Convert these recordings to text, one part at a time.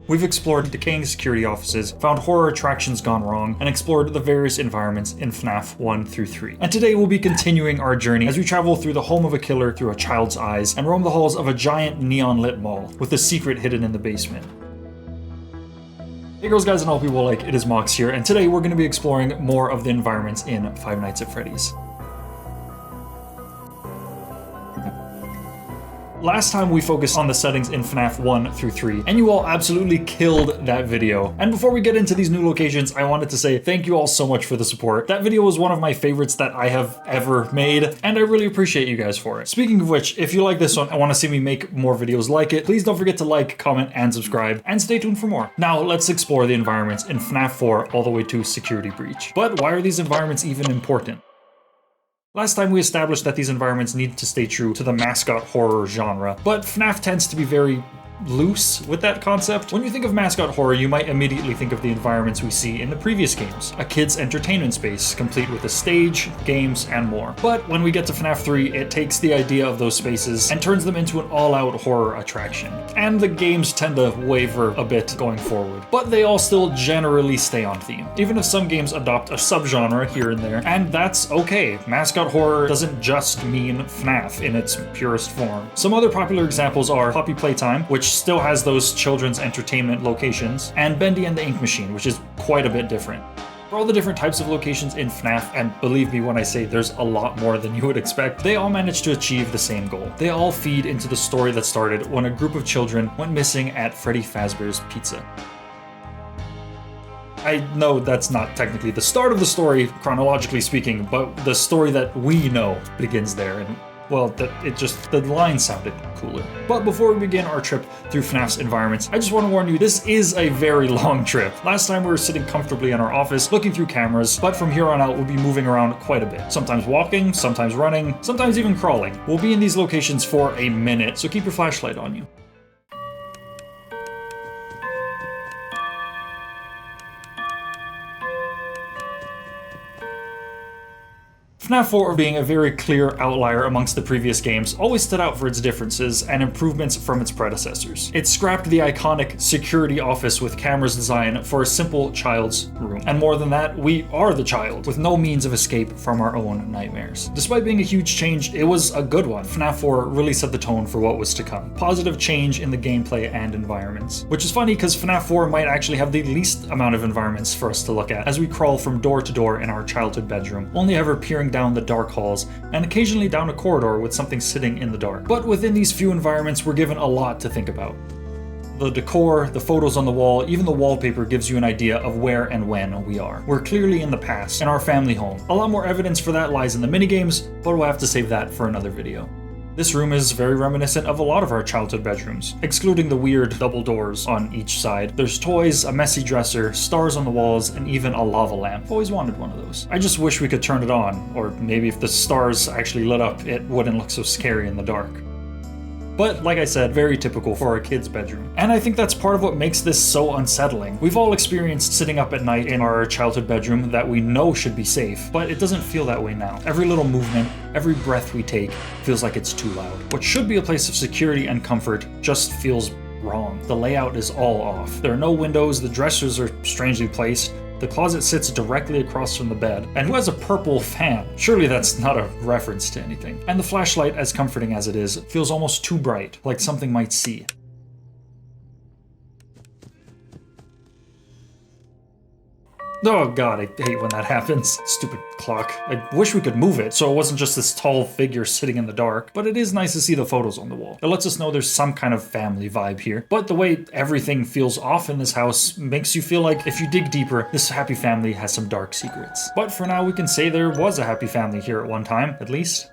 We've explored decaying security offices, found horror attractions gone wrong, and explored the various environments in FNAF 1 through 3. And today we'll be continuing our journey as we travel through the home of a killer through a child's eyes and roam the halls of a giant neon-lit mall with a secret hidden in the basement. Hey girls, guys, and all people alike, it is Mox here, and today we're going to be exploring more of the environments in Five Nights at Freddy's. Last time we focused on the settings in FNAF 1 through 3, and you all absolutely killed that video. And before we get into these new locations, I wanted to say thank you all so much for the support. That video was one of my favorites that I have ever made, and I really appreciate you guys for it. Speaking of which, if you like this one and want to see me make more videos like it, please don't forget to like, comment, and subscribe, and stay tuned for more. Now, let's explore the environments in FNAF 4 all the way to Security Breach. But why are these environments even important? Last time we established that these environments need to stay true to the Mascot horror genre, but FNAF tends to be very loose with that concept. When you think of Mascot horror, you might immediately think of the environments we see in the previous games. A kid's entertainment space, complete with a stage, games, and more. But when we get to FNAF 3, it takes the idea of those spaces and turns them into an all-out horror attraction. And the games tend to waver a bit going forward, but they all still generally stay on theme, even if some games adopt a subgenre here and there, and that's okay. Mascot horror doesn't just mean FNAF in its purest form. Some other popular examples are Poppy Playtime, which still has those children's entertainment locations, and Bendy and the Ink Machine, which is quite a bit different. For all the different types of locations in FNAF, and believe me when I say there's a lot more than you would expect, they all manage to achieve the same goal. They all feed into the story that started when a group of children went missing at Freddy Fazbear's Pizza. I know that's not technically the start of the story, chronologically speaking, but the story that we know begins there, and well, the line sounded cooler. But before we begin our trip through FNAF's environments, I just want to warn you, this is a very long trip. Last time we were sitting comfortably in our office, looking through cameras, but from here on out, we'll be moving around quite a bit. Sometimes walking, sometimes running, sometimes even crawling. We'll be in these locations for a minute, so keep your flashlight on you. FNAF 4, being a very clear outlier amongst the previous games, always stood out for its differences and improvements from its predecessors. It scrapped the iconic security office with cameras design for a simple child's room. And more than that, we are the child, with no means of escape from our own nightmares. Despite being a huge change, it was a good one. FNAF 4 really set the tone for what was to come. Positive change in the gameplay and environments. Which is funny because FNAF 4 might actually have the least amount of environments for us to look at as we crawl from door to door in our childhood bedroom, only ever peering down the dark halls, and occasionally down a corridor with something sitting in the dark. But within these few environments, we're given a lot to think about. The decor, the photos on the wall, even the wallpaper gives you an idea of where and when we are. We're clearly in the past, in our family home. A lot more evidence for that lies in the minigames, but we'll have to save that for another video. This room is very reminiscent of a lot of our childhood bedrooms, excluding the weird double doors on each side. There's toys, a messy dresser, stars on the walls, and even a lava lamp. I've always wanted one of those. I just wish we could turn it on, or maybe if the stars actually lit up, it wouldn't look so scary in the dark. But like I said, very typical for a kid's bedroom. And I think that's part of what makes this so unsettling. We've all experienced sitting up at night in our childhood bedroom that we know should be safe, but it doesn't feel that way now. Every little movement, every breath we take feels like it's too loud. What should be a place of security and comfort just feels wrong. The layout is all off. There are no windows, the dressers are strangely placed, the closet sits directly across from the bed, and who has a purple fan? Surely that's not a reference to anything. And the flashlight, as comforting as it is, feels almost too bright, like something might see. Oh god, I hate when that happens. Stupid clock. I wish we could move it so it wasn't just this tall figure sitting in the dark, but it is nice to see the photos on the wall. It lets us know there's some kind of family vibe here. But the way everything feels off in this house makes you feel like if you dig deeper, this happy family has some dark secrets. But for now, we can say there was a happy family here at one time, at least.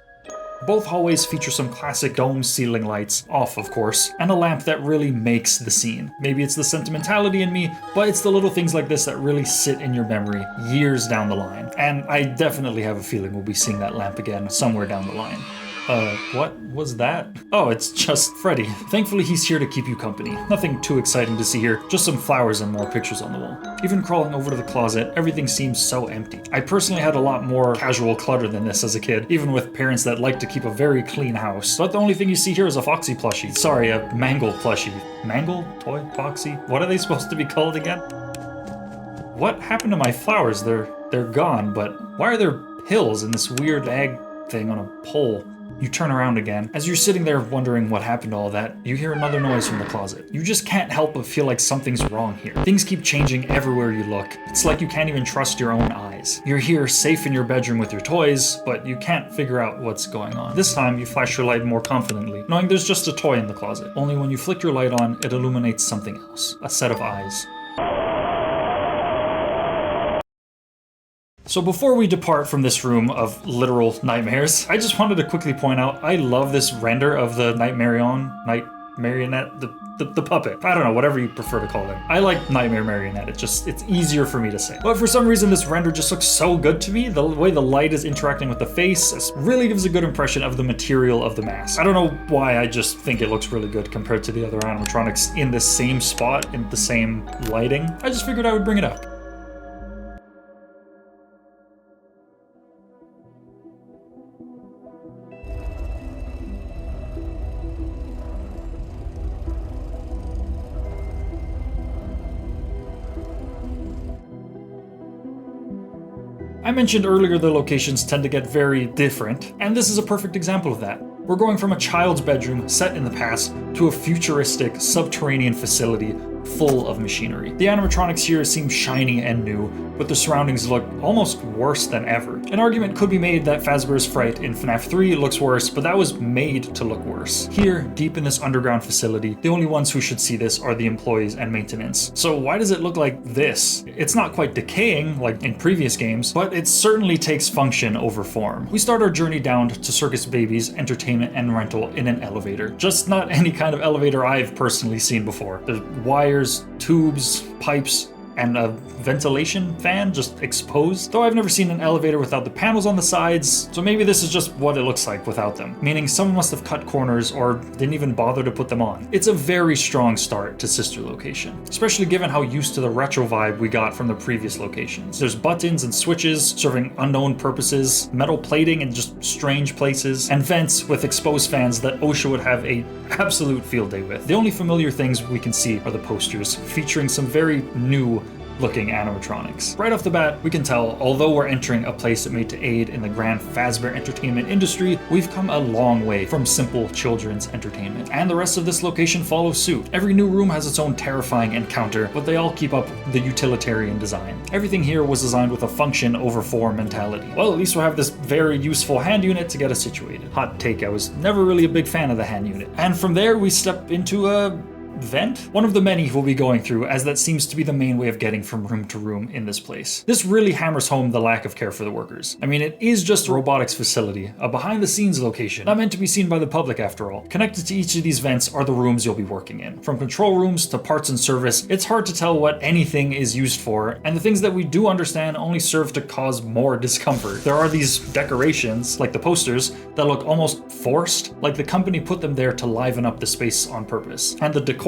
Both hallways feature some classic dome ceiling lights, off of course, and a lamp that really makes the scene. Maybe it's the sentimentality in me, but it's the little things like this that really sit in your memory years down the line. And I definitely have a feeling we'll be seeing that lamp again somewhere down the line. What was that? Oh, it's just Freddy. Thankfully, he's here to keep you company. Nothing too exciting to see here, just some flowers and more pictures on the wall. Even crawling over to the closet, everything seems so empty. I personally had a lot more casual clutter than this as a kid, even with parents that like to keep a very clean house. But the only thing you see here is a Foxy plushie. Sorry, a Mangle plushie. Mangle? Toy? Foxy? What are they supposed to be called again? What happened to my flowers? They're gone, but why are there pills in this weird egg thing on a pole? You turn around again. As you're sitting there wondering what happened to all that, you hear another noise from the closet. You just can't help but feel like something's wrong here. Things keep changing everywhere you look. It's like you can't even trust your own eyes. You're here safe in your bedroom with your toys, but you can't figure out what's going on. This time, you flash your light more confidently, knowing there's just a toy in the closet. Only when you flick your light on, it illuminates something else. A set of eyes. So before we depart from this room of literal nightmares, I just wanted to quickly point out, I love this render of the Night Marionette, the puppet. I don't know, whatever you prefer to call it. I like Nightmare Marionette, it's easier for me to say. But for some reason, this render just looks so good to me. The way the light is interacting with the face really gives a good impression of the material of the mask. I don't know why, I just think it looks really good compared to the other animatronics in the same spot, in the same lighting. I just figured I would bring it up. I mentioned earlier the locations tend to get very different, and this is a perfect example of that. We're going from a child's bedroom set in the past to a futuristic subterranean facility full of machinery. The animatronics here seem shiny and new, but the surroundings look almost worse than ever. An argument could be made that Fazbear's Fright in FNAF 3 looks worse, but that was made to look worse. Here, deep in this underground facility, the only ones who should see this are the employees and maintenance. So why does it look like this? It's not quite decaying like in previous games, but it certainly takes function over form. We start our journey down to Circus Baby's entertainment and rental in an elevator. Just not any kind of elevator I've personally seen before. There's wires, tubes, pipes, and a ventilation fan just exposed. Though I've never seen an elevator without the panels on the sides, so maybe this is just what it looks like without them. Meaning someone must have cut corners or didn't even bother to put them on. It's a very strong start to Sister Location, especially given how used to the retro vibe we got from the previous locations. There's buttons and switches serving unknown purposes, metal plating in just strange places, and vents with exposed fans that OSHA would have a absolute field day with. The only familiar things we can see are the posters, featuring some very new looking animatronics. Right off the bat, we can tell, although we're entering a place made to aid in the grand Fazbear entertainment industry, we've come a long way from simple children's entertainment. And the rest of this location follows suit. Every new room has its own terrifying encounter, but they all keep up the utilitarian design. Everything here was designed with a function over form mentality. Well, at least we'll have this very useful hand unit to get us situated. Hot take, I was never really a big fan of the hand unit. And from there, we step into a vent? One of the many we'll be going through, as that seems to be the main way of getting from room to room in this place. This really hammers home the lack of care for the workers. I mean, it is just a robotics facility, a behind-the-scenes location, not meant to be seen by the public after all. Connected to each of these vents are the rooms you'll be working in. From control rooms to parts and service, it's hard to tell what anything is used for, and the things that we do understand only serve to cause more discomfort. There are these decorations, like the posters, that look almost forced, like the company put them there to liven up the space on purpose. And the decor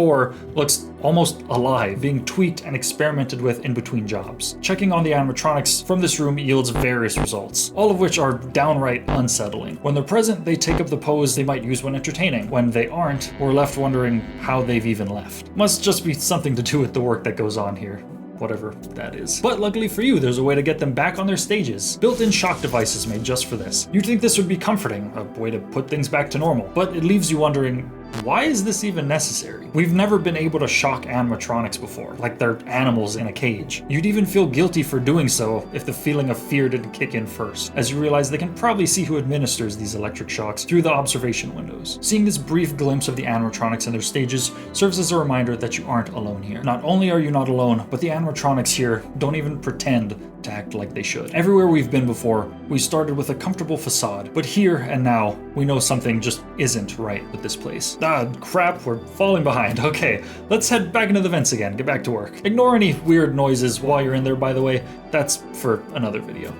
looks almost alive, being tweaked and experimented with in between jobs. Checking on the animatronics from this room yields various results, all of which are downright unsettling. When they're present, they take up the pose they might use when entertaining. When they aren't, we're left wondering how they've even left. Must just be something to do with the work that goes on here. Whatever that is. But luckily for you, there's a way to get them back on their stages. Built-in shock devices made just for this. You'd think this would be comforting, a way to put things back to normal, but it leaves you wondering, why is this even necessary? We've never been able to shock animatronics before, like they're animals in a cage. You'd even feel guilty for doing so if the feeling of fear didn't kick in first, as you realize they can probably see who administers these electric shocks through the observation windows. Seeing this brief glimpse of the animatronics and their stages serves as a reminder that you aren't alone here. Not only are you not alone, but the animatronics here don't even pretend to act like they should. Everywhere we've been before, we started with a comfortable facade, but here and now, we know something just isn't right with this place. Ah, crap, we're falling behind. Okay, let's head back into the vents again, get back to work. Ignore any weird noises while you're in there, by the way. That's for another video.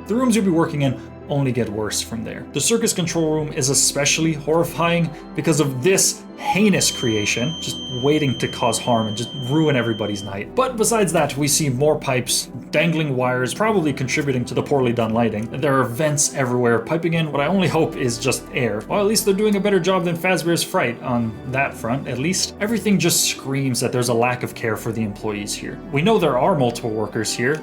The rooms you'll be working in only get worse from there. The circus control room is especially horrifying because of this heinous creation, just waiting to cause harm and just ruin everybody's night. But besides that, we see more pipes, dangling wires, probably contributing to the poorly done lighting. There are vents everywhere, piping in what I only hope is just air. Well, at least they're doing a better job than Fazbear's Fright on that front, at least. Everything just screams that there's a lack of care for the employees here. We know there are multiple workers here,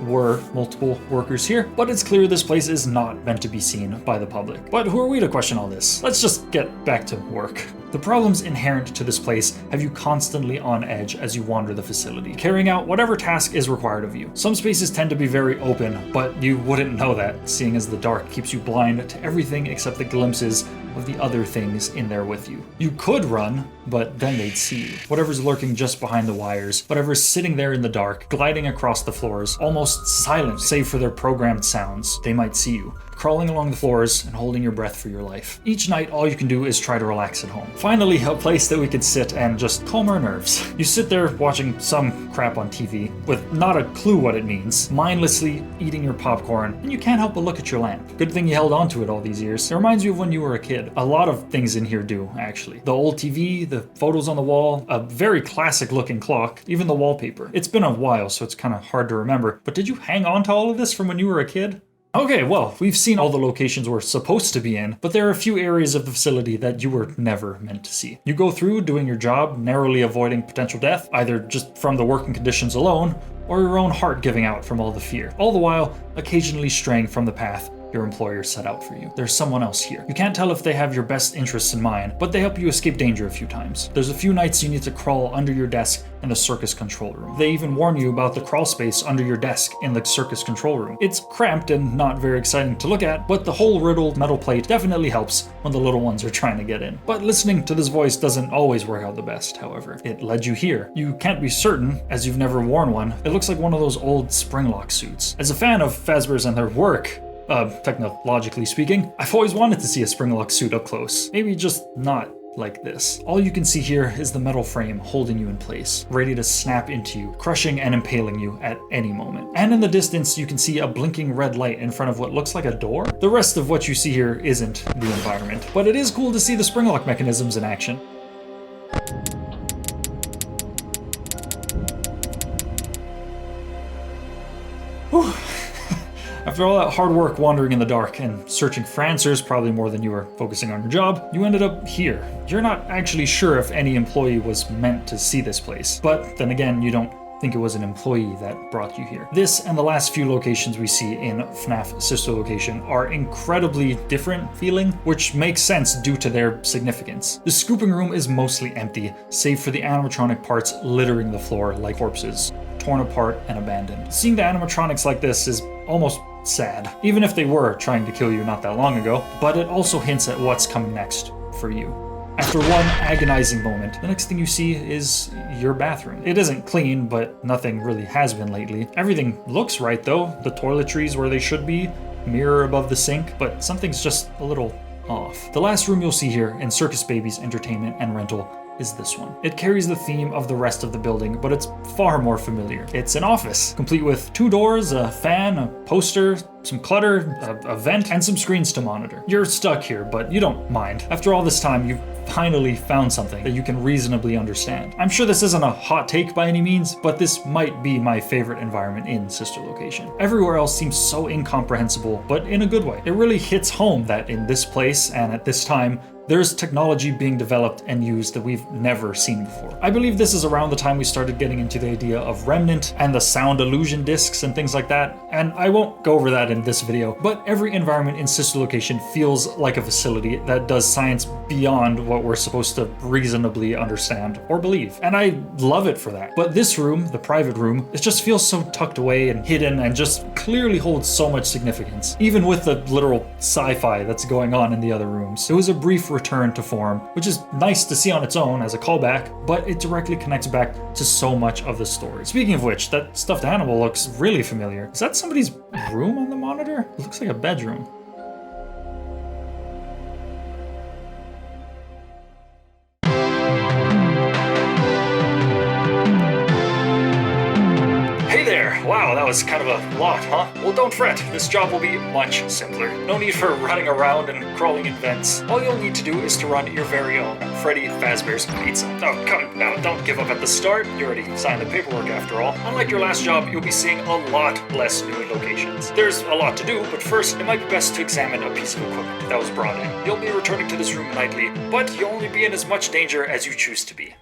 but it's clear this place is not meant to be seen by the public. But who are we to question all this? Let's just get back to work. The problems inherent to this place have you constantly on edge as you wander the facility, carrying out whatever task is required of you. Some spaces tend to be very open, but you wouldn't know that, seeing as the dark keeps you blind to everything except the glimpses of the other things in there with you. You could run, but then they'd see you. Whatever's lurking just behind the wires, whatever's sitting there in the dark, gliding across the floors, almost silent save for their programmed sounds, they might see you, crawling along the floors and holding your breath for your life. Each night, all you can do is try to relax at home. Finally, a place that we could sit and just calm our nerves. You sit there watching some crap on TV with not a clue what it means, mindlessly eating your popcorn, and you can't help but look at your lamp. Good thing you held on to it all these years. It reminds you of when you were a kid. A lot of things in here do, actually. The old TV, the photos on the wall, a very classic looking clock, even the wallpaper. It's been a while, so it's kind of hard to remember, but did you hang on to all of this from when you were a kid? Okay, well, we've seen all the locations we're supposed to be in, but there are a few areas of the facility that you were never meant to see. You go through doing your job, narrowly avoiding potential death, either just from the working conditions alone, or your own heart giving out from all the fear. All the while, occasionally straying from the path your employer set out for you. There's someone else here. You can't tell if they have your best interests in mind, but they help you escape danger a few times. There's a few nights you need to crawl under your desk in the circus control room. They even warn you about the crawl space under your desk in the circus control room. It's cramped and not very exciting to look at, but the whole riddled metal plate definitely helps when the little ones are trying to get in. But listening to this voice doesn't always work out the best, however. It led you here. You can't be certain, as you've never worn one. It looks like one of those old springlock suits. As a fan of Fazbear's and their work, technologically speaking, I've always wanted to see a springlock suit up close. Maybe just not like this. All you can see here is the metal frame holding you in place, ready to snap into you, crushing and impaling you at any moment. And in the distance, you can see a blinking red light in front of what looks like a door. The rest of what you see here isn't the environment, but it is cool to see the springlock mechanisms in action. Whew. After all that hard work wandering in the dark and searching for answers, probably more than you were focusing on your job, you ended up here. You're not actually sure if any employee was meant to see this place, but then again, you don't think it was an employee that brought you here. This and the last few locations we see in FNAF Sister Location are incredibly different feeling, which makes sense due to their significance. The scooping room is mostly empty, save for the animatronic parts littering the floor like corpses, torn apart and abandoned. Seeing the animatronics like this is almost sad, even if they were trying to kill you not that long ago, but it also hints at what's coming next for you. After one agonizing moment, the next thing you see is your bathroom. It isn't clean, but nothing really has been lately. Everything looks right though, the toiletries where they should be, mirror above the sink, but something's just a little off. The last room you'll see here in Circus Baby's entertainment and rental is this one. It carries the theme of the rest of the building, but it's far more familiar. It's an office, complete with 2 doors, a fan, a poster, some clutter, a vent, and some screens to monitor. You're stuck here, but you don't mind. After all this time, you've finally found something that you can reasonably understand. I'm sure this isn't a hot take by any means, but this might be my favorite environment in Sister Location. Everywhere else seems so incomprehensible, but in a good way. It really hits home that in this place and at this time, there's technology being developed and used that we've never seen before. I believe this is around the time we started getting into the idea of Remnant and the sound illusion discs and things like that, and I won't go over that in this video, but every environment in Sister Location feels like a facility that does science beyond what we're supposed to reasonably understand or believe, and I love it for that. But this room, the private room, it just feels so tucked away and hidden and just clearly holds so much significance, even with the literal sci-fi that's going on in the other rooms. It was a brief return to form, which is nice to see on its own as a callback, but it directly connects back to so much of the story. Speaking of which, that stuffed animal looks really familiar. Is that somebody's room on the monitor? It looks like a bedroom. Hey there! there. Wow, that was kind of a lot, huh? Well, don't fret. This job will be much simpler. No need for running around and crawling in vents. All you'll need to do is to run your very own Freddy Fazbear's Pizza. Oh, come now, don't give up at the start. You already signed the paperwork after all. Unlike your last job, you'll be seeing a lot less new locations. There's a lot to do, but first, it might be best to examine a piece of equipment that was brought in. You'll be returning to this room nightly, but you'll only be in as much danger as you choose to be.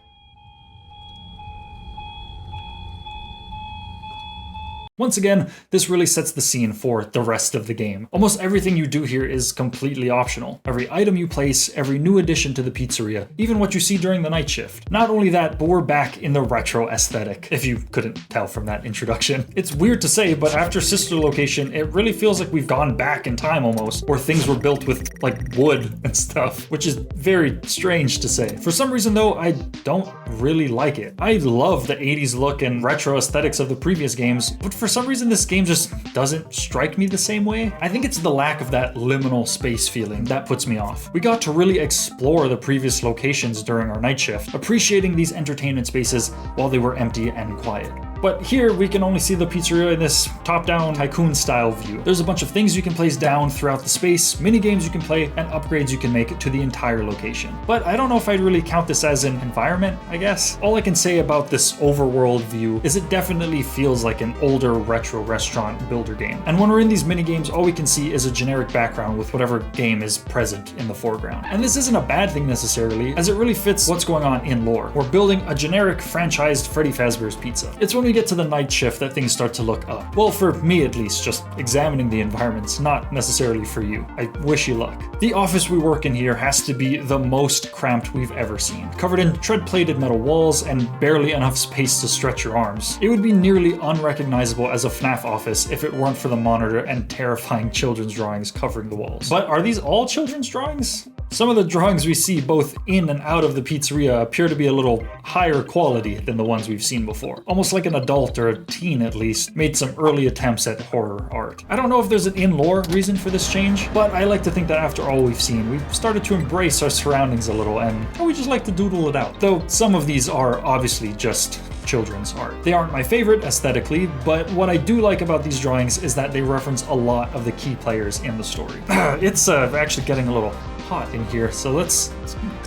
Once again, this really sets the scene for the rest of the game. Almost everything you do here is completely optional. Every item you place, every new addition to the pizzeria, even what you see during the night shift. Not only that, but we're back in the retro aesthetic, if you couldn't tell from that introduction. It's weird to say, but after Sister Location, it really feels like we've gone back in time almost, where things were built with, like, wood and stuff, which is very strange to say. For some reason though, I don't really like it. I love the 80s look and retro aesthetics of the previous games, but for some reason this game just doesn't strike me the same way. I think it's the lack of that liminal space feeling that puts me off. We got to really explore the previous locations during our night shift, appreciating these entertainment spaces while they were empty and quiet. But here we can only see the pizzeria in this top-down tycoon style view. There's a bunch of things you can place down throughout the space, mini games you can play, and upgrades you can make to the entire location. But I don't know if I'd really count this as an environment, I guess. All I can say about this overworld view is it definitely feels like an older retro restaurant builder game. And when we're in these mini games, all we can see is a generic background with whatever game is present in the foreground. And this isn't a bad thing necessarily, as it really fits what's going on in lore. We're building a generic franchised Freddy Fazbear's Pizza. It's when we get to the night shift that things start to look up. Well, for me at least, just examining the environments, not necessarily for you. I wish you luck. The office we work in here has to be the most cramped we've ever seen. Covered in tread-plated metal walls and barely enough space to stretch your arms. It would be nearly unrecognizable as a FNAF office if it weren't for the monitor and terrifying children's drawings covering the walls. But are these all children's drawings? Some of the drawings we see both in and out of the pizzeria appear to be a little higher quality than the ones we've seen before. Almost like an adult or a teen at least made some early attempts at horror art. I don't know if there's an in-lore reason for this change, but I like to think that after all we've seen, we've started to embrace our surroundings a little and we just like to doodle it out. Though some of these are obviously just children's art. They aren't my favorite aesthetically, but what I do like about these drawings is that they reference a lot of the key players in the story. It's actually getting a little hot in here, so let's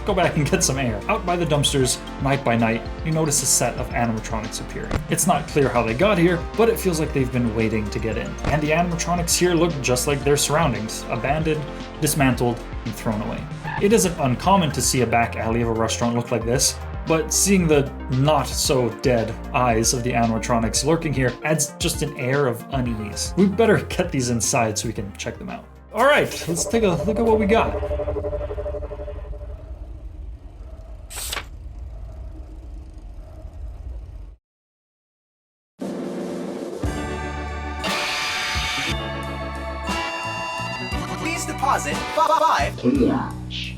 go back and get some air. Out by the dumpsters, night by night, you notice a set of animatronics appearing. It's not clear how they got here, but it feels like they've been waiting to get in. And the animatronics here look just like their surroundings, abandoned, dismantled, and thrown away. It isn't uncommon to see a back alley of a restaurant look like this, but seeing the not so dead eyes of the animatronics lurking here adds just an air of unease. We better get these inside so we can check them out. All right, let's take a look at what we got. Please deposit 5 cash.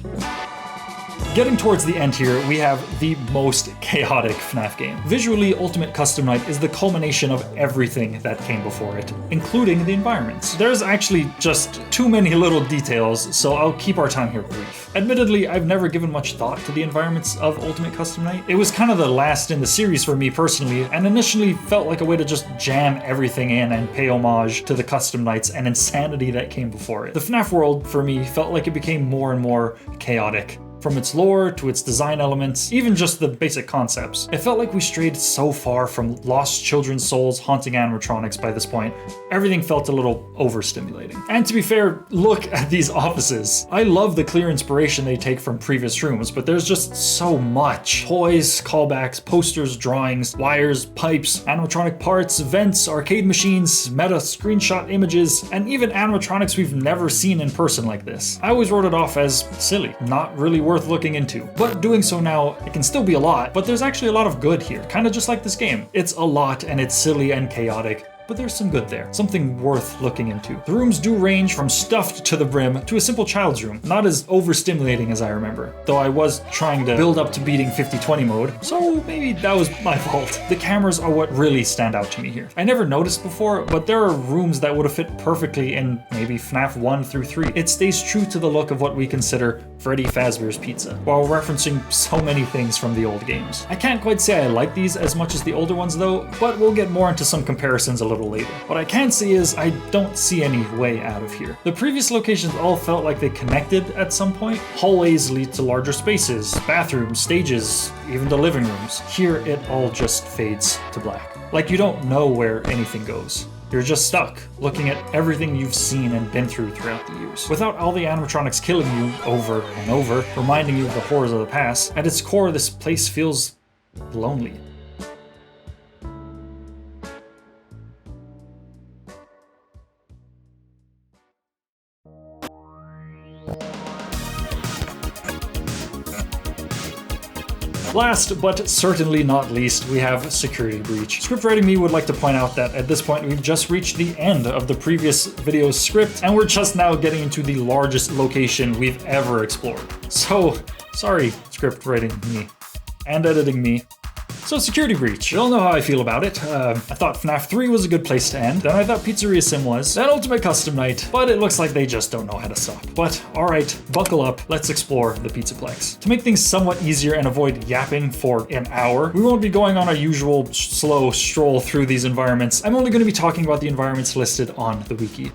Getting towards the end here, we have the most chaotic FNAF game. Visually, Ultimate Custom Night is the culmination of everything that came before it, including the environments. There's actually just too many little details, so I'll keep our time here brief. Admittedly, I've never given much thought to the environments of Ultimate Custom Night. It was kind of the last in the series for me personally, and initially felt like a way to just jam everything in and pay homage to the custom nights and insanity that came before it. The FNAF world, for me, felt like it became more and more chaotic. From its lore to its design elements, even just the basic concepts. It felt like we strayed so far from lost children's souls haunting animatronics by this point. Everything felt a little overstimulating. And to be fair, look at these offices. I love the clear inspiration they take from previous rooms, but there's just so much. Toys, callbacks, posters, drawings, wires, pipes, animatronic parts, vents, arcade machines, meta screenshot images, and even animatronics we've never seen in person like this. I always wrote it off as silly, not really worth looking into. But doing so now, it can still be a lot, but there's actually a lot of good here, kind of just like this game. It's a lot and it's silly and chaotic, but there's some good there, something worth looking into. The rooms do range from stuffed to the brim to a simple child's room, not as overstimulating as I remember, though I was trying to build up to beating 50/20 mode, so maybe that was my fault. The cameras are what really stand out to me here. I never noticed before, but there are rooms that would have fit perfectly in maybe FNAF 1 through 3. It stays true to the look of what we consider Freddy Fazbear's Pizza, while referencing so many things from the old games. I can't quite say I like these as much as the older ones though, but we'll get more into some comparisons a little later. What I can see is I don't see any way out of here. The previous locations all felt like they connected at some point. Hallways lead to larger spaces, bathrooms, stages, even the living rooms. Here it all just fades to black. Like you don't know where anything goes. You're just stuck, looking at everything you've seen and been through throughout the years. Without all the animatronics killing you over and over, reminding you of the horrors of the past, at its core this place feels lonely. Last, but certainly not least, we have Security Breach. Script writing me would like to point out that at this point we've just reached the end of the previous video's script, and we're just now getting into the largest location we've ever explored. So, sorry, script writing me and editing me. So Security Breach, you all know how I feel about it. I thought FNAF 3 was a good place to end, then I thought Pizzeria Sim was, then Ultimate Custom Night, but it looks like they just don't know how to stop. But alright, buckle up, let's explore the Pizzaplex. To make things somewhat easier and avoid yapping for an hour, we won't be going on our usual slow stroll through these environments. I'm only going to be talking about the environments listed on the wiki.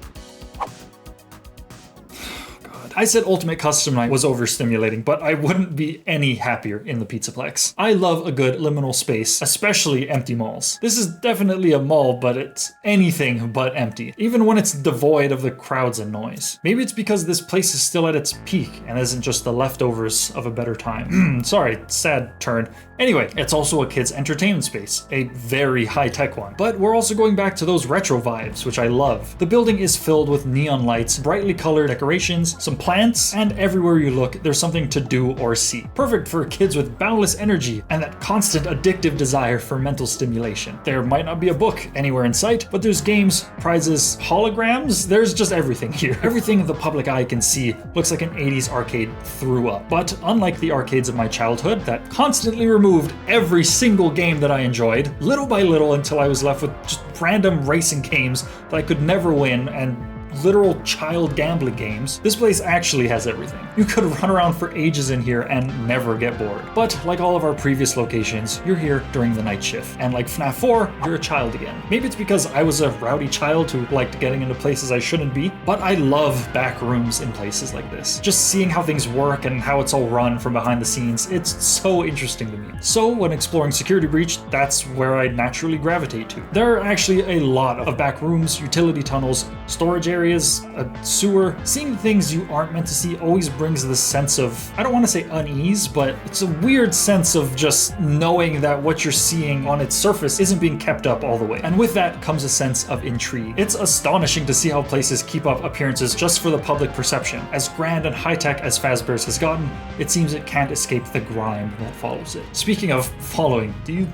I said Ultimate Custom Night was overstimulating, but I wouldn't be any happier in the Pizzaplex. I love a good liminal space, especially empty malls. This is definitely a mall, but it's anything but empty, even when it's devoid of the crowds and noise. Maybe it's because this place is still at its peak and isn't just the leftovers of a better time. Sorry, sad turn. Anyway, it's also a kid's entertainment space, a very high-tech one. But we're also going back to those retro vibes, which I love. The building is filled with neon lights, brightly colored decorations, some plants, and everywhere you look, there's something to do or see. Perfect for kids with boundless energy and that constant addictive desire for mental stimulation. There might not be a book anywhere in sight, but there's games, prizes, holograms, there's just everything here. Everything the public eye can see looks like an 80s arcade threw up. But unlike the arcades of my childhood that constantly removed every single game that I enjoyed, little by little until I was left with just random racing games that I could never win and literal child gambling games, this place actually has everything. You could run around for ages in here and never get bored. But like all of our previous locations, you're here during the night shift. And like FNAF 4, you're a child again. Maybe it's because I was a rowdy child who liked getting into places I shouldn't be, but I love back rooms in places like this. Just seeing how things work and how it's all run from behind the scenes, it's so interesting to me. So when exploring Security Breach, that's where I naturally gravitate to. There are actually a lot of back rooms, utility tunnels, storage areas, a sewer. Seeing things you aren't meant to see always brings this sense of, I don't want to say unease, but it's a weird sense of just knowing that what you're seeing on its surface isn't being kept up all the way. And with that comes a sense of intrigue. It's astonishing to see how places keep up appearances just for the public perception. As grand and high-tech as Fazbear's has gotten, it seems it can't escape the grime that follows it. Speaking of following, do you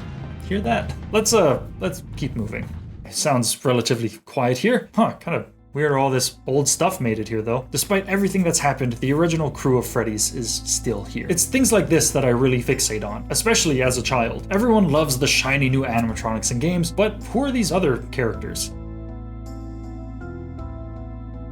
hear that? Let's keep moving. Sounds relatively quiet here. Kind of weird all this old stuff made it here though. Despite everything that's happened, the original crew of Freddy's is still here. It's things like this that I really fixate on, especially as a child. Everyone loves the shiny new animatronics in games, but who are these other characters?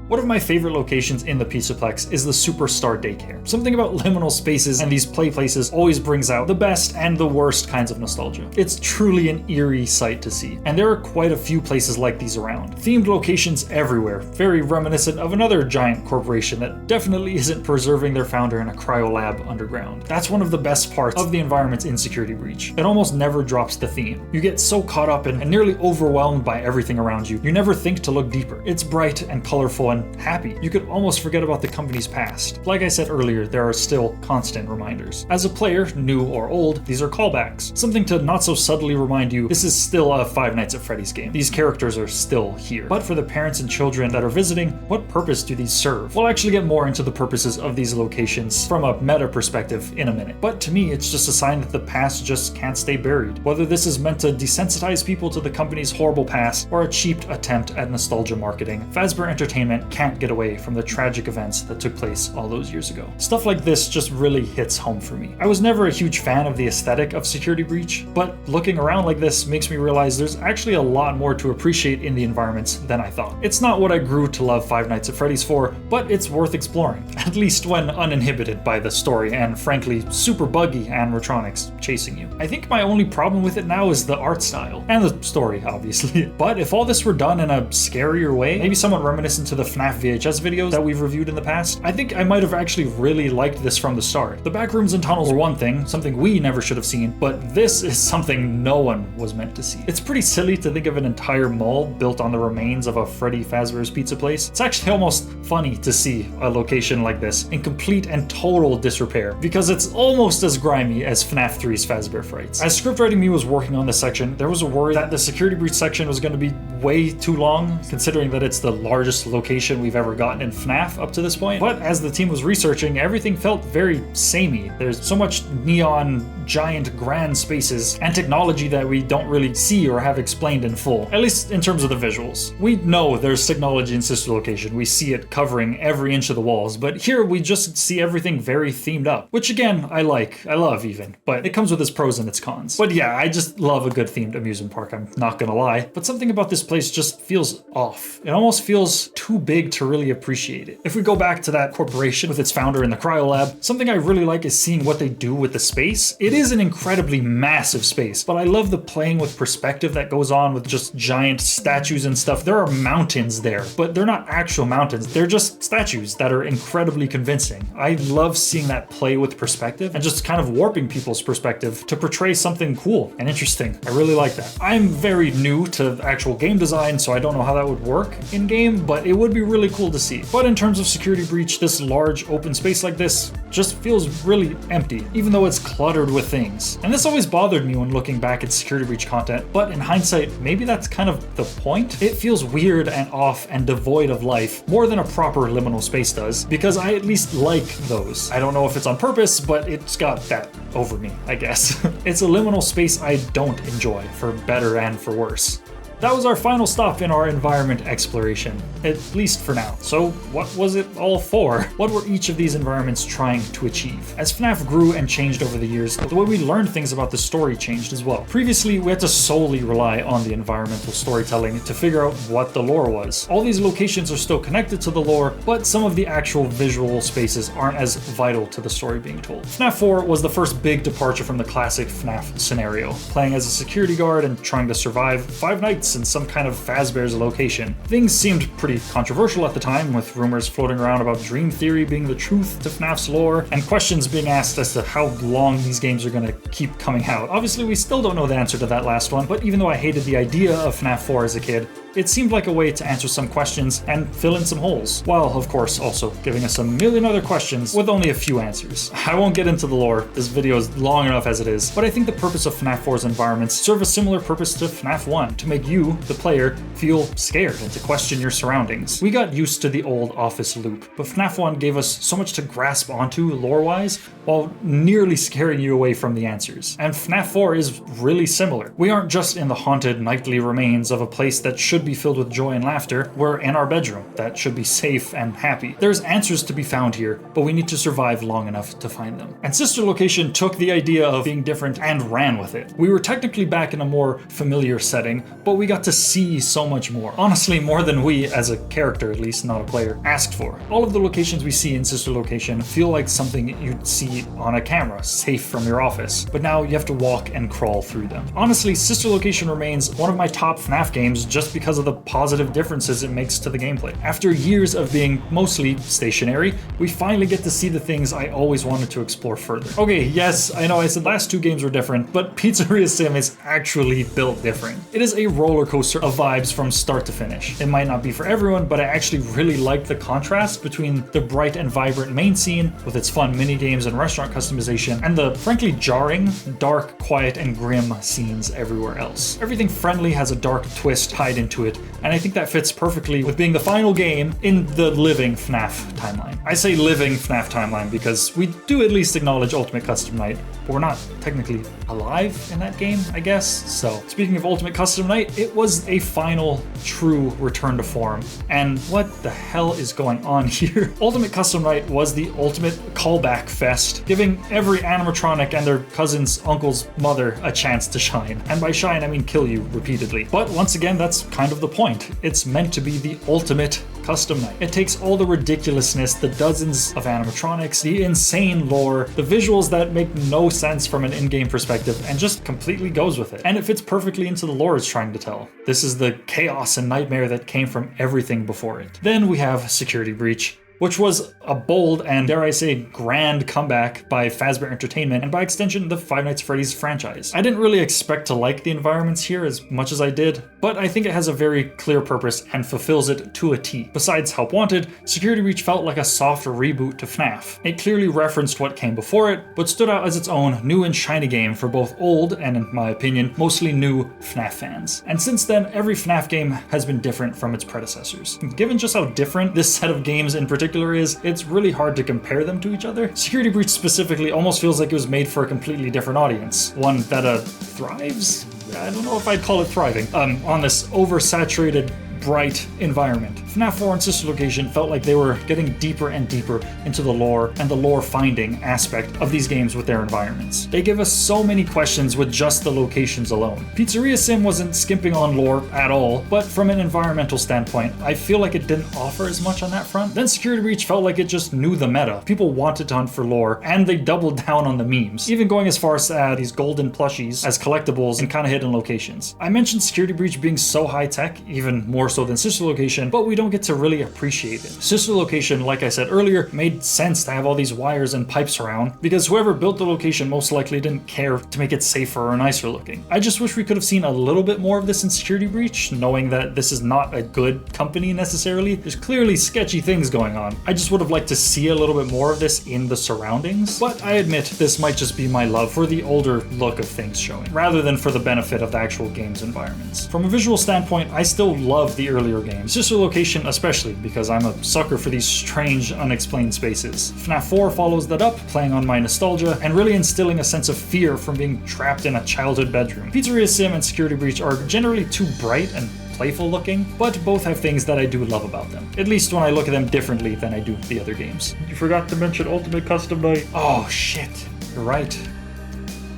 One of my favorite locations in the Pizzaplex is the Superstar Daycare. Something about liminal spaces and these play places always brings out the best and the worst kinds of nostalgia. It's truly an eerie sight to see, and there are quite a few places like these around. Themed locations everywhere, very reminiscent of another giant corporation that definitely isn't preserving their founder in a cryo lab underground. That's one of the best parts of the environments in Security Breach. It almost never drops the theme. You get so caught up in and nearly overwhelmed by everything around you, you never think to look deeper. It's bright and colorful and everyone happy. You could almost forget about the company's past. Like I said earlier, there are still constant reminders. As a player, new or old, these are callbacks. Something to not so subtly remind you this is still a Five Nights at Freddy's game. These characters are still here. But for the parents and children that are visiting, what purpose do these serve? We'll actually get more into the purposes of these locations from a meta perspective in a minute. But to me, it's just a sign that the past just can't stay buried. Whether this is meant to desensitize people to the company's horrible past or a cheap attempt at nostalgia marketing, Fazbear Entertainment can't get away from the tragic events that took place all those years ago. Stuff like this just really hits home for me. I was never a huge fan of the aesthetic of Security Breach, but looking around like this makes me realize there's actually a lot more to appreciate in the environments than I thought. It's not what I grew to love Five Nights at Freddy's for, but it's worth exploring, at least when uninhibited by the story and frankly super buggy animatronics chasing you. I think my only problem with it now is the art style, and the story obviously, but if all this were done in a scarier way, maybe somewhat reminiscent to the FNAF VHS videos that we've reviewed in the past, I think I might have actually really liked this from the start. The back rooms and tunnels were one thing, something we never should have seen, but this is something no one was meant to see. It's pretty silly to think of an entire mall built on the remains of a Freddy Fazbear's Pizza place. It's actually almost funny to see a location like this in complete and total disrepair, because it's almost as grimy as FNAF 3's Fazbear Frights. As scriptwriting me was working on this section, there was a worry that the Security Breach section was going to be way too long, considering that it's the largest location we've ever gotten in FNAF up to this point. But as the team was researching, everything felt very samey. There's so much neon, giant, grand spaces and technology that we don't really see or have explained in full, at least in terms of the visuals. We know there's technology in Sister Location, we see it covering every inch of the walls, but here we just see everything very themed up, which again, I love even, but it comes with its pros and its cons. But yeah, I just love a good themed amusement park, I'm not gonna lie, but something about this place just feels off. It almost feels too big to really appreciate it. If we go back to that corporation with its founder in the cryo lab, something I really like is seeing what they do with the space. It is an incredibly massive space, but I love the playing with perspective that goes on with just giant statues and stuff. There are mountains there, but they're not actual mountains. They're just statues that are incredibly convincing. I love seeing that play with perspective and just kind of warping people's perspective to portray something cool and interesting. I really like that. I'm very new to actual game design, so I don't know how that would work in game, but it would be really cool to see. But in terms of Security Breach, this large open space like this just feels really empty, even though it's cluttered with things. And this always bothered me when looking back at Security Breach content, but in hindsight, maybe that's kind of the point. It feels weird and off and devoid of life more than a proper liminal space does, because I at least like those. I don't know if it's on purpose, but it's got that over me, I guess. It's a liminal space I don't enjoy, for better and for worse. That was our final stop in our environment exploration, at least for now. So what was it all for? What were each of these environments trying to achieve? As FNAF grew and changed over the years, the way we learned things about the story changed as well. Previously, we had to solely rely on the environmental storytelling to figure out what the lore was. All these locations are still connected to the lore, but some of the actual visual spaces aren't as vital to the story being told. FNAF 4 was the first big departure from the classic FNAF scenario, playing as a security guard and trying to survive 5 nights in some kind of Fazbear's location. Things seemed pretty controversial at the time, with rumors floating around about Dream Theory being the truth to FNAF's lore, and questions being asked as to how long these games are gonna keep coming out. Obviously, we still don't know the answer to that last one, but even though I hated the idea of FNAF 4 as a kid, it seemed like a way to answer some questions and fill in some holes, while of course also giving us a million other questions with only a few answers. I won't get into the lore, this video is long enough as it is, but I think the purpose of FNAF 4's environments serve a similar purpose to FNAF 1, to make you, the player, feel scared and to question your surroundings. We got used to the old office loop, but FNAF 1 gave us so much to grasp onto lore-wise, while nearly scaring you away from the answers. And FNAF 4 is really similar. We aren't just in the haunted nightly remains of a place that should be filled with joy and laughter, we're in our bedroom that should be safe and happy. There's answers to be found here, but we need to survive long enough to find them. And Sister Location took the idea of being different and ran with it. We were technically back in a more familiar setting, but we got to see so much more. Honestly, more than we, as a character at least, not a player, asked for. All of the locations we see in Sister Location feel like something you'd see on a camera, safe from your office, but now you have to walk and crawl through them. Honestly, Sister Location remains one of my top FNAF games just because because of the positive differences it makes to the gameplay. After years of being mostly stationary, we finally get to see the things I always wanted to explore further. Okay, yes, I know I said last two games were different, but Pizzeria Sim is actually built different. It is a roller coaster of vibes from start to finish. It might not be for everyone, but I actually really like the contrast between the bright and vibrant main scene with its fun mini games and restaurant customization, and the frankly jarring, dark, quiet, and grim scenes everywhere else. Everything friendly has a dark twist tied into it, and I think that fits perfectly with being the final game in the living FNAF timeline. I say living FNAF timeline because we do at least acknowledge Ultimate Custom Night, but we're not technically alive in that game, I guess. So, speaking of Ultimate Custom Night, it was a final true return to form. And what the hell is going on here? Ultimate Custom Night was the ultimate callback fest, giving every animatronic and their cousin's uncle's mother a chance to shine. And by shine, I mean kill you repeatedly. But once again, that's kind of the point. It's meant to be the ultimate custom night. It takes all the ridiculousness, the dozens of animatronics, the insane lore, the visuals that make no sense from an in-game perspective, and just completely goes with it. And it fits perfectly into the lore it's trying to tell. This is the chaos and nightmare that came from everything before it. Then we have Security Breach, which was a bold and, dare I say, grand comeback by Fazbear Entertainment and by extension the Five Nights at Freddy's franchise. I didn't really expect to like the environments here as much as I did, but I think it has a very clear purpose and fulfills it to a T. Besides Help Wanted, Security Breach felt like a softer reboot to FNAF. It clearly referenced what came before it, but stood out as its own new and shiny game for both old and, in my opinion, mostly new FNAF fans. And since then, every FNAF game has been different from its predecessors. Given just how different this set of games in particular is, it's really hard to compare them to each other. Security Breach specifically almost feels like it was made for a completely different audience. One that thrives? I don't know if I'd call it thriving. On this oversaturated, bright environment. FNAF 4 and Sister Location felt like they were getting deeper and deeper into the lore and the lore finding aspect of these games with their environments. They give us so many questions with just the locations alone. Pizzeria Sim wasn't skimping on lore at all, but from an environmental standpoint, I feel like it didn't offer as much on that front. Then Security Breach felt like it just knew the meta. People wanted to hunt for lore, and they doubled down on the memes, even going as far as to add these golden plushies as collectibles in kind of hidden locations. I mentioned Security Breach being so high-tech, even more so than Sister Location, but we don't get to really appreciate it. Sister Location, like I said earlier, made sense to have all these wires and pipes around, because whoever built the location most likely didn't care to make it safer or nicer looking. I just wish we could have seen a little bit more of this in Security Breach, knowing that this is not a good company necessarily. There's clearly sketchy things going on. I just would have liked to see a little bit more of this in the surroundings, but I admit this might just be my love for the older look of things showing, rather than for the benefit of the actual game's environments. From a visual standpoint, I still love the earlier games. Sister Location especially, because I'm a sucker for these strange, unexplained spaces. FNAF 4 follows that up, playing on my nostalgia, and really instilling a sense of fear from being trapped in a childhood bedroom. Pizzeria Sim and Security Breach are generally too bright and playful looking, but both have things that I do love about them. At least when I look at them differently than I do the other games. You forgot to mention Ultimate Custom Night. Oh shit, you're right.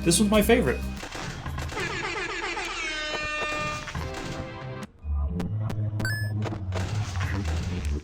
This was my favorite.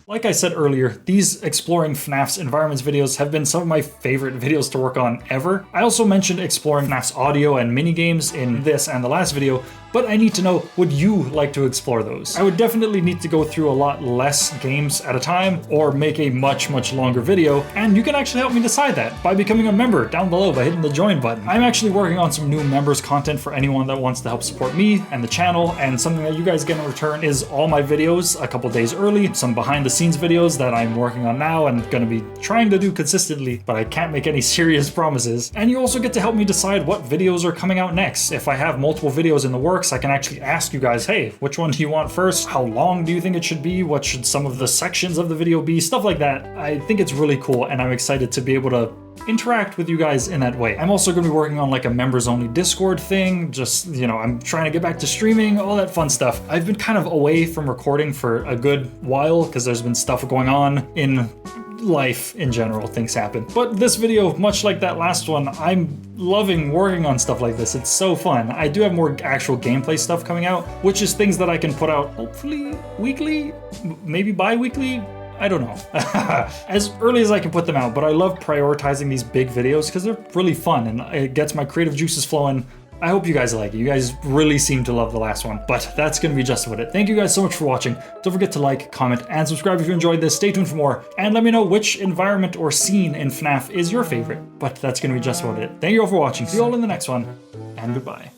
Like I said earlier, these Exploring FNAF's Environments videos have been some of my favorite videos to work on ever. I also mentioned exploring FNAF's audio and minigames in this and the last video, but I need to know, would you like to explore those? I would definitely need to go through a lot less games at a time or make a much longer video, and you can actually help me decide that by becoming a member down below by hitting the join button. I'm actually working on some new members content for anyone that wants to help support me and the channel, and something that you guys get in return is all my videos a couple days early, some behind the scenes videos that I'm working on now and gonna be trying to do consistently, but I can't make any serious promises. And you also get to help me decide what videos are coming out next. If I have multiple videos in the works, I can actually ask you guys, hey, which one do you want first? How long do you think it should be? What should some of the sections of the video be? Stuff like that. I think it's really cool, and I'm excited to be able to interact with you guys in that way. I'm also going to be working on like a members only Discord thing, just, you know, I'm trying to get back to streaming, all that fun stuff. I've been kind of away from recording for a good while because there's been stuff going on in life in general, things happen. But this video, much like that last one, I'm loving working on stuff like this. It's so fun. I do have more actual gameplay stuff coming out, which is things that I can put out hopefully weekly, maybe bi-weekly. I don't know. As early as I can put them out, but I love prioritizing these big videos because they're really fun and it gets my creative juices flowing I hope you guys like it. You guys really seem to love the last one, but that's gonna be just about it. Thank you guys so much for watching. Don't forget to like, comment, and subscribe if you enjoyed this. Stay tuned for more, and let me know which environment or scene in FNAF is your favorite. But that's gonna be just about it. Thank you all for watching. See you all in the next one, and goodbye.